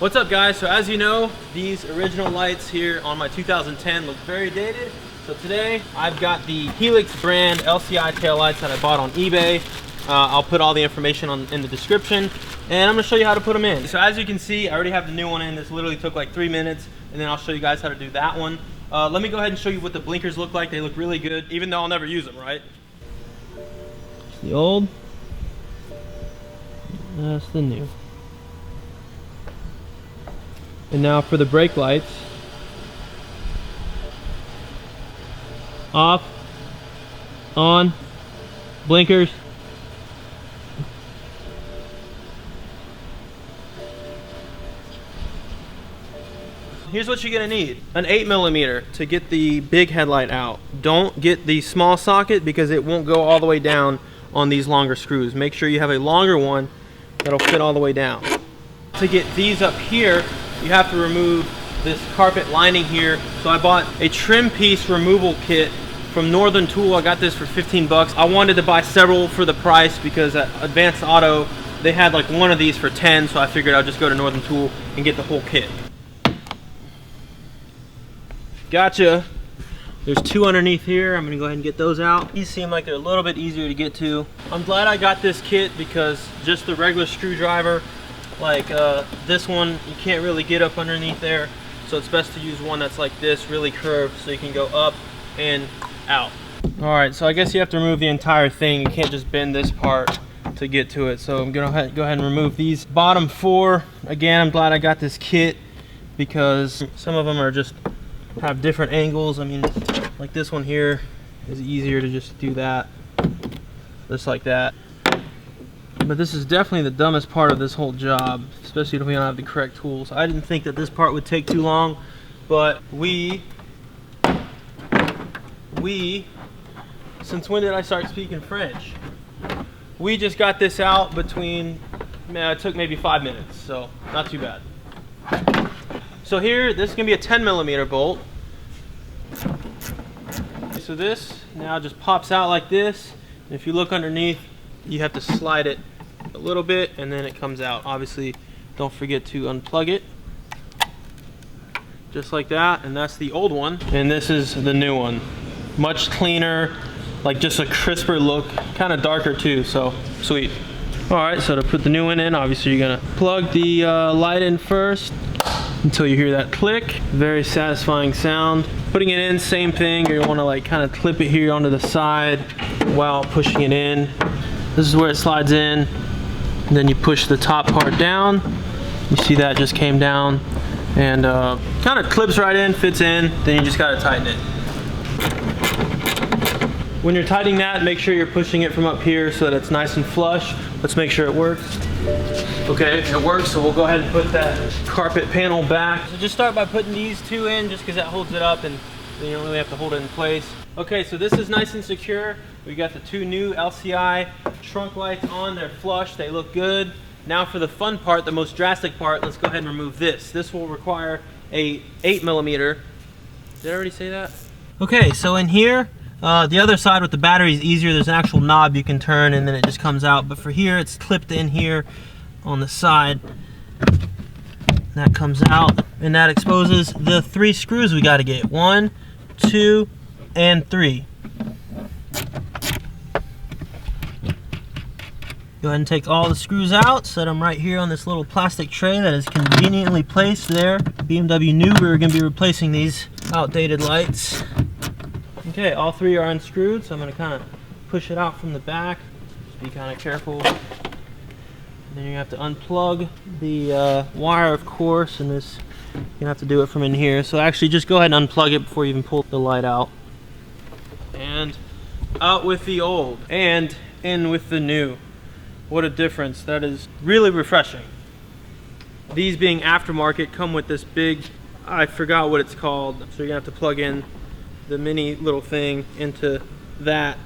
What's up guys? So as you know, these original lights here on my 2010 look very dated. So today I've got the Helix brand LCI taillights that I bought on eBay. I'll put all the information in the description, and I'm gonna show you how to put them in. So as you can see, I already have the new one in. This literally took like 3 minutes, and then I'll show you guys how to do that one. Let me go ahead and show you what the blinkers look like. They look really good, even though I'll never use them, right? The old, that's the new. And now for the brake lights. Off, on, blinkers. Here's what you're gonna need. An 8mm to get the big headlight out. Don't get the small socket because it won't go all the way down on these longer screws. Make sure you have a longer one that'll fit all the way down. To get these up here, you have to remove this carpet lining here. So I bought a trim piece removal kit from Northern Tool. I got this for 15 bucks. I wanted to buy several for the price because at Advanced Auto, they had like one of these for 10, so I figured I'd just go to Northern Tool and get the whole kit. Gotcha. There's two underneath here. I'm gonna go ahead and get those out. These seem like they're a little bit easier to get to. I'm glad I got this kit because just the regular screwdriver, like this one, you can't really get up underneath there. So it's best to use one that's like this, really curved, so you can go up and out. All right, so I guess you have to remove the entire thing. You can't just bend this part to get to it. So I'm gonna go ahead and remove these bottom four. Again, I'm glad I got this kit because some of them are just have different angles. I mean, like this one here is easier to just do that, just like that. But this is definitely the dumbest part of this whole job, especially if we don't have the correct tools. I didn't think that this part would take too long, but we, since when did I start speaking French? We just got this out between, man, it took maybe 5 minutes, so not too bad. So here, this is gonna be a 10mm bolt. So this now just pops out like this. And if you look underneath, you have to slide it a little bit and then it comes out. Obviously, don't forget to unplug it. Just like that, and that's the old one. And this is the new one. Much cleaner, like just a crisper look, kind of darker too, so sweet. All right, so to put the new one in, obviously you're gonna plug the light in first until you hear that click. Very satisfying sound. Putting it in, same thing. You want to like kind of clip it here onto the side while pushing it in. This is where it slides in. And then you push the top part down. You see that just came down and kind of clips right in, fits in. Then you just got to tighten it. When you're tightening that, make sure you're pushing it from up here so that it's nice and flush. Let's make sure it works. Okay, it works, so we'll go ahead and put that carpet panel back. So just start by putting these two in just because that holds it up and you don't really have to hold it in place. Okay, so this is nice and secure. We got the two new LCI trunk lights on. They're flush, they look good. Now for the fun part, the most drastic part, let's go ahead and remove this. This will require a 8mm. Did I already say that? Okay, so in here, the other side with the battery is easier. There's an actual knob you can turn and then it just comes out. But for here, it's clipped in here on the side. That comes out and that exposes the 3 screws we got to get. 1, 2, and 3. Go ahead and take all the screws out, set them right here on this little plastic tray that is conveniently placed there. BMW knew we were going to be replacing these outdated lights. Okay, all 3 are unscrewed, so I'm going to kind of push it out from the back. Just be kind of careful. Then you have to unplug the wire, of course, and this, you have to do it from in here. So actually just go ahead and unplug it before you even pull the light out. And out with the old and in with the new. What a difference. That is really refreshing. These being aftermarket come with this big, I forgot what it's called. So you're gonna have to plug in the mini little thing into that,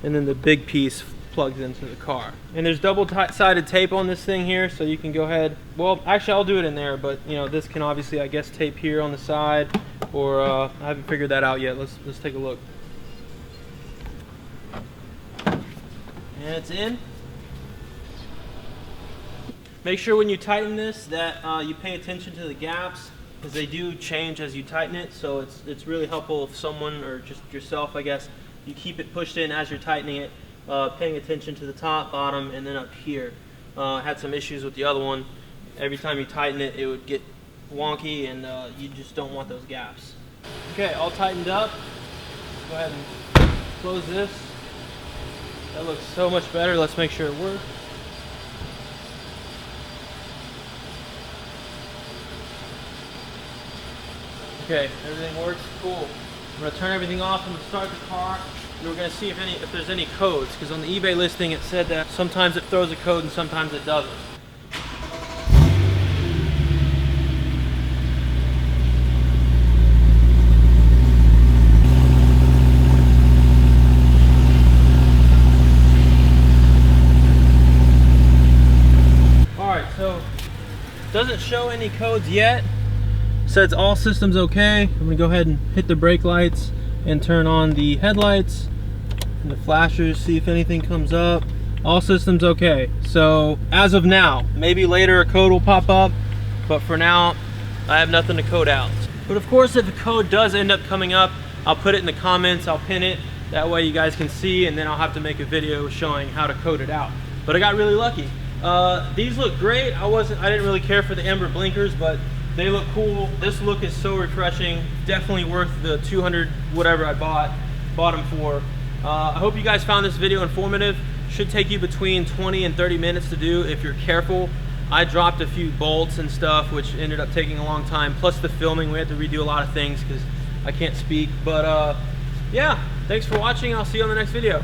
and then the big piece plugs into the car. And there's double-sided tape on this thing here, so you can go ahead, well, actually I'll do it in there, but you know, this can obviously, I guess, tape here on the side, or I haven't figured that out yet. Let's take a look. And it's in. Make sure when you tighten this that you pay attention to the gaps, because they do change as you tighten it. So it's really helpful if someone, or just yourself I guess, you keep it pushed in as you're tightening it, paying attention to the top, bottom, and then up here. I had some issues with the other one. Every time you tighten it, it would get wonky, and you just don't want those gaps. Okay, all tightened up. Go ahead and close this. That looks so much better. Let's make sure it works. Okay, everything works. Cool. I'm going to turn everything off. I'm going to start the car, and we're going to see if there's any codes, because on the eBay listing it said that sometimes it throws a code and sometimes it doesn't. Alright, so doesn't show any codes yet. Says all systems okay. I'm gonna go ahead and hit the brake lights and turn on the headlights and the flashers, see if anything comes up. All systems okay. So as of now, maybe later a code will pop up, but for now I have nothing to code out. But of course, if a code does end up coming up, I'll put it in the comments, I'll pin it, that way you guys can see, and then I'll have to make a video showing how to code it out. But I got really lucky. These look great. I didn't really care for the amber blinkers, but they look cool. This look is so refreshing. Definitely worth the 200 whatever I bought them for. I hope you guys found this video informative. Should take you between 20 and 30 minutes to do if you're careful. I dropped a few bolts and stuff, which ended up taking a long time. Plus the filming, we had to redo a lot of things because I can't speak. But yeah, thanks for watching. I'll see you on the next video.